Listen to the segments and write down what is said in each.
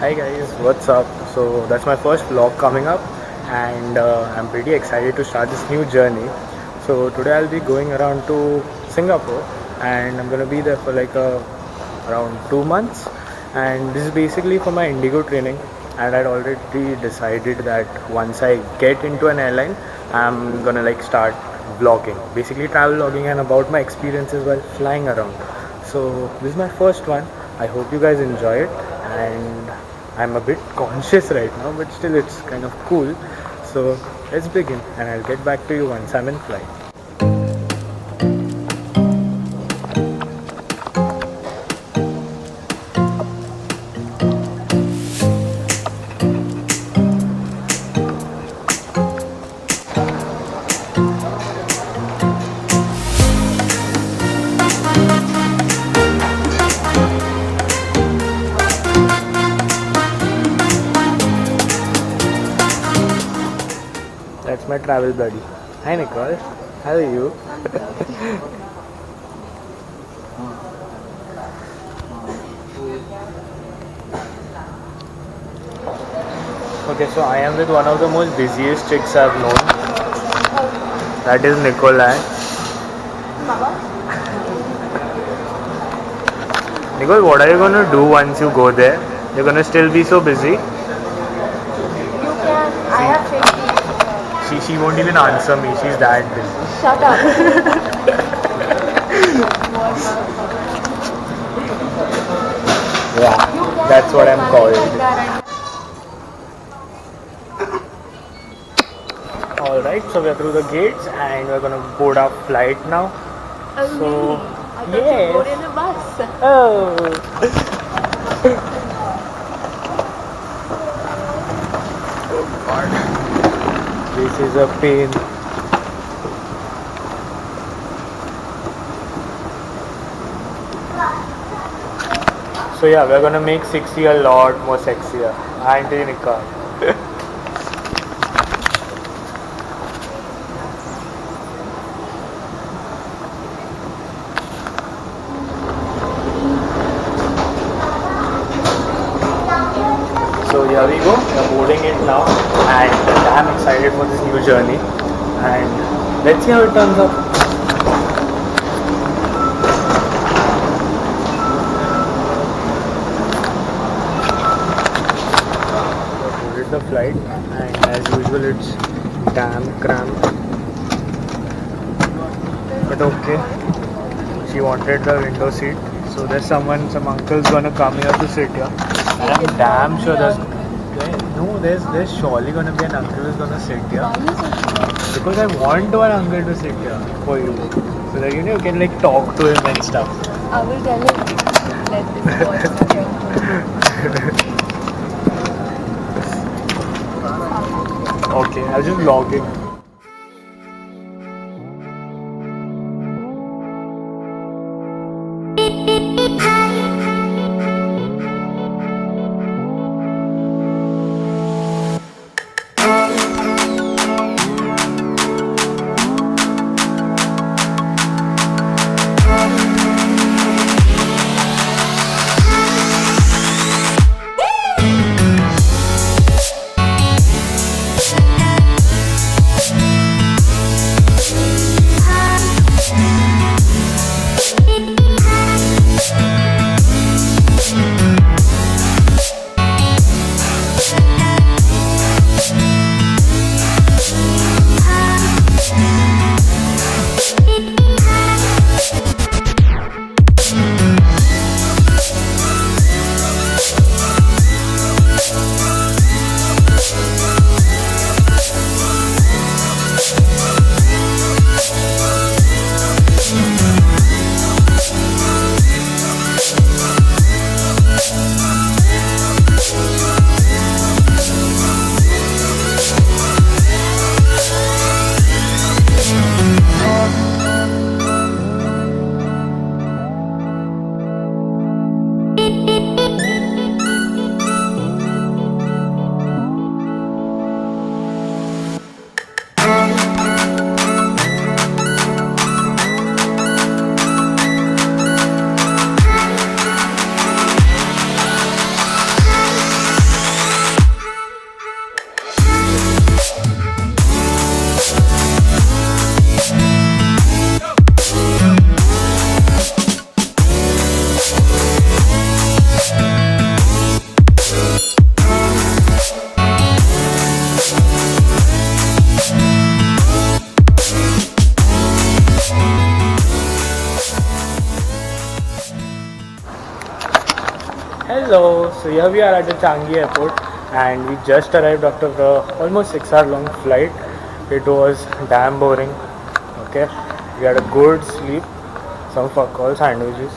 Hi guys, what's up? So that's my first vlog coming up, and I'm pretty excited to start this new journey. So today I'll be going around to Singapore, and I'm gonna be there for around 2 months. And this is basically for my Indigo training. And I'd already decided that once I get into an airline, I'm gonna start vlogging, basically travel vlogging and about my experiences while flying around. So this is my first one. I hope you guys enjoy it, and I'm a bit conscious right now, but still it's kind of cool. So let's begin, and I'll get back to you once I'm in flight. That's my travel buddy. Hi Nicole, how are you? Okay, so I am with one of the most busiest chicks I've known. That is Nicole. Nicole, what are you gonna do once you go there? You're gonna still be so busy. You can. I have safety. She won't even answer me. She's that busy. Shut up. Yeah, You can. that's what There's I'm nothing like called. that. Alright, so we're through the gates and we're gonna board our flight now. Oh, So, really? I thought yes. you rode in a bus. Oh. This is a pain. So yeah, we're gonna make 60 a lot more sexier. Aren't we, Nika? So here we go, we're boarding it now, and I'm excited for this new journey, and let's see how it turns out. We boarded the flight, and as usual it's damn cramped, but okay. She wanted the window seat, so there's some uncle's gonna come here to sit here, and I'm damn sure there's surely gonna be an uncle who's gonna sit here. Because I want one uncle to sit here for you. So that you can talk to him and stuff. I will tell him. Let this boy. Okay, I was just vlogging. Hello, so here we are at the Changi airport and we just arrived after almost 6 hour long flight. It was damn boring. Okay, we had a good sleep, some fuck all sandwiches.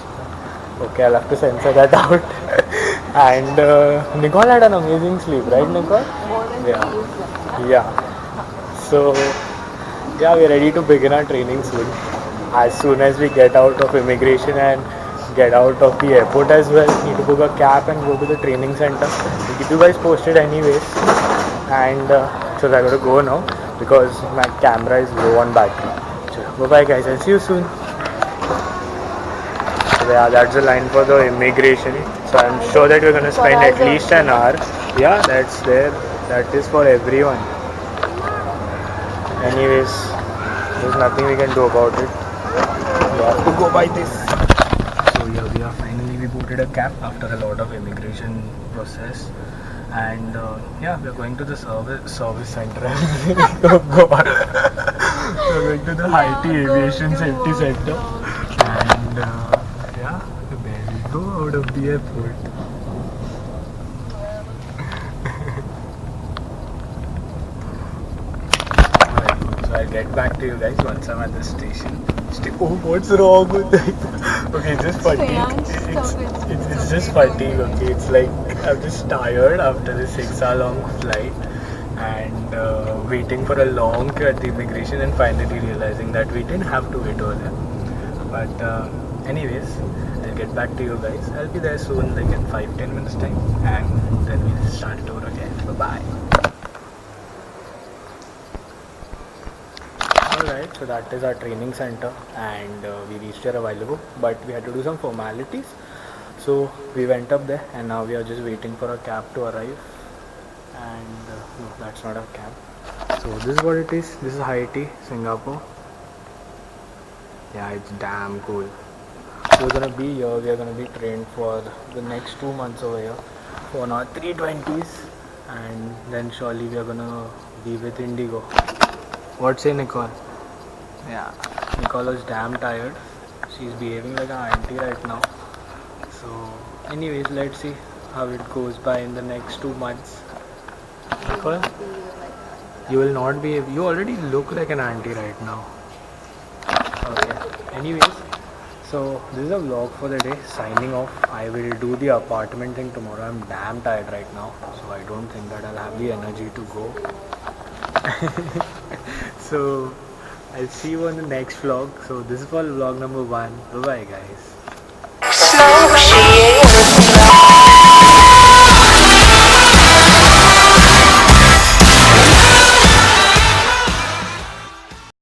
Okay, I'll have to censor that out. And Nicole had an amazing sleep, right, Nicole? More than Yeah, me usually. yeah. So, yeah, we're ready to begin our training soon. As soon as we get out of immigration and get out of the airport as well, need to book a cab and go to the training center. We'll keep you guys posted anyways. And so I gotta go now because my camera is low on battery. So, bye bye guys, I'll see you soon. So yeah, that's the line for the immigration. So I'm sure that we're gonna For spend us at least an hour. Yeah, that's there. That is for everyone. Anyways, there's nothing we can do about it. We have to go by this. So here we are. Finally, we boarded a cab after a lot of immigration process, and yeah, we're going to the service center. Oh God, we're going to the Haiti Aviation Safety Center, and yeah, there we go out of the airport. Alright, so I'll get back to you guys once I'm at the station. Oh, what's wrong with it? Okay, it's just fatigue. It's just fatigue. Okay, it's like I'm just tired after this 6 hour long flight and waiting for a long queue at the immigration and finally realizing that we didn't have to wait over there. But anyways, I'll get back to you guys. I'll be there soon, like in 5-10 minutes time, and then we'll start the tour again. Bye bye. Alright, so that is our training center and we reached here a while ago, but we had to do some formalities. So we went up there and now we are just waiting for a cab to arrive. And no, that's not a cab. So this is what it is. This is Haiti, Singapore. Yeah, it's damn cool. So we're gonna be here, we are gonna be trained for the next 2 months over here for our 320s, and then surely we are gonna be with Indigo. What say Nicole? Yeah, Nicole is damn tired. She's behaving like an auntie right now. So, anyways, let's see how it goes by in the next 2 months. Nicole, you will not be. You already look like an auntie right now. Okay. Anyways, so this is a vlog for the day. Signing off. I will do the apartment thing tomorrow. I'm damn tired right now, so I don't think that I'll have the energy to go. So I'll see you on the next vlog. So this is for vlog number 1. Bye bye guys.